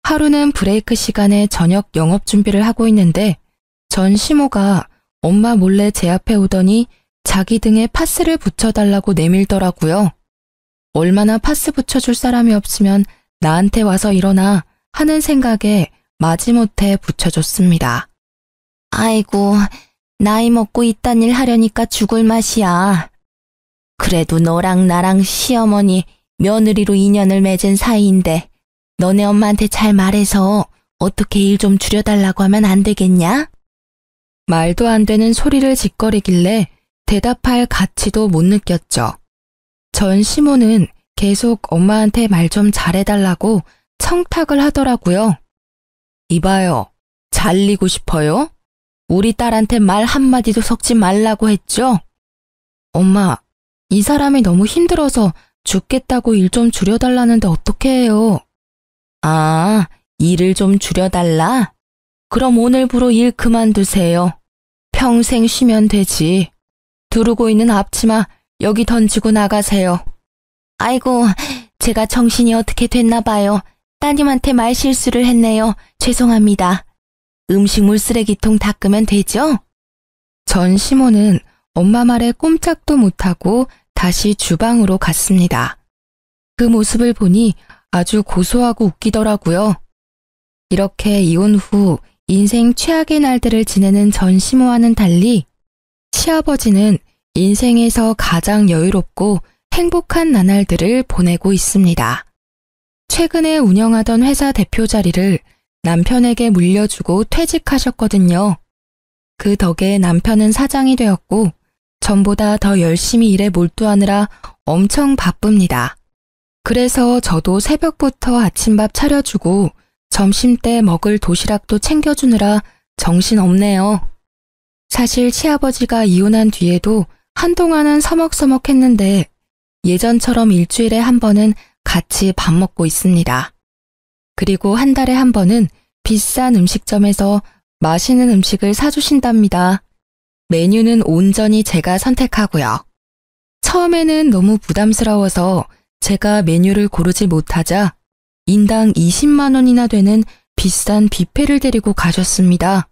하루는 브레이크 시간에 저녁 영업 준비를 하고 있는데 전 시모가 엄마 몰래 제 앞에 오더니 자기 등에 파스를 붙여달라고 내밀더라고요. 얼마나 파스 붙여줄 사람이 없으면 나한테 와서 일어나 하는 생각에 마지못해 붙여줬습니다. 아이고, 나이 먹고 이딴 일 하려니까 죽을 맛이야. 그래도 너랑 나랑 시어머니, 며느리로 인연을 맺은 사이인데 너네 엄마한테 잘 말해서 어떻게 일 좀 줄여달라고 하면 안 되겠냐? 말도 안 되는 소리를 짓거리길래 대답할 가치도 못 느꼈죠. 전 시모는 계속 엄마한테 말 좀 잘해달라고 청탁을 하더라고요. 이봐요, 잘리고 싶어요? 우리 딸한테 말 한마디도 섞지 말라고 했죠? 엄마, 이 사람이 너무 힘들어서 죽겠다고 일 좀 줄여달라는데 어떻게 해요? 아, 일을 좀 줄여달라? 그럼 오늘부로 일 그만두세요. 평생 쉬면 되지. 두르고 있는 앞치마 여기 던지고 나가세요. 아이고, 제가 정신이 어떻게 됐나 봐요. 따님한테 말실수를 했네요. 죄송합니다. 음식물 쓰레기통 닦으면 되죠? 전시모는 엄마 말에 꼼짝도 못하고 다시 주방으로 갔습니다. 그 모습을 보니 아주 고소하고 웃기더라고요. 이렇게 이혼 후 인생 최악의 날들을 지내는 전시모와는 달리 시아버지는 인생에서 가장 여유롭고 행복한 나날들을 보내고 있습니다. 최근에 운영하던 회사 대표 자리를 남편에게 물려주고 퇴직하셨거든요. 그 덕에 남편은 사장이 되었고 전보다 더 열심히 일에 몰두하느라 엄청 바쁩니다. 그래서 저도 새벽부터 아침밥 차려주고 점심때 먹을 도시락도 챙겨주느라 정신없네요. 사실 시아버지가 이혼한 뒤에도 한동안은 서먹서먹했는데 예전처럼 일주일에 한 번은 같이 밥 먹고 있습니다. 그리고 한 달에 한 번은 비싼 음식점에서 맛있는 음식을 사주신답니다. 메뉴는 온전히 제가 선택하고요. 처음에는 너무 부담스러워서 제가 메뉴를 고르지 못하자 인당 20만 원이나 되는 비싼 뷔페를 데리고 가셨습니다.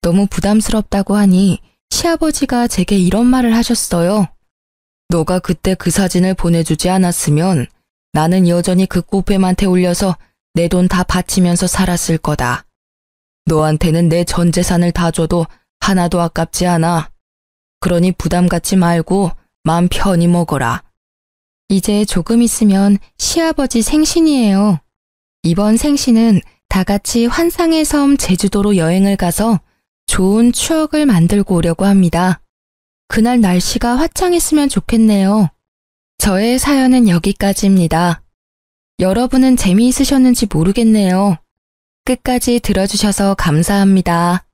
너무 부담스럽다고 하니 시아버지가 제게 이런 말을 하셨어요. 너가 그때 그 사진을 보내주지 않았으면 나는 여전히 그 꽃뱀한테 올려서 내 돈 다 바치면서 살았을 거다. 너한테는 내 전 재산을 다 줘도 하나도 아깝지 않아. 그러니 부담 갖지 말고 마음 편히 먹어라. 이제 조금 있으면 시아버지 생신이에요. 이번 생신은 다 같이 환상의 섬 제주도로 여행을 가서 좋은 추억을 만들고 오려고 합니다. 그날 날씨가 화창했으면 좋겠네요. 저의 사연은 여기까지입니다. 여러분은 재미있으셨는지 모르겠네요. 끝까지 들어주셔서 감사합니다.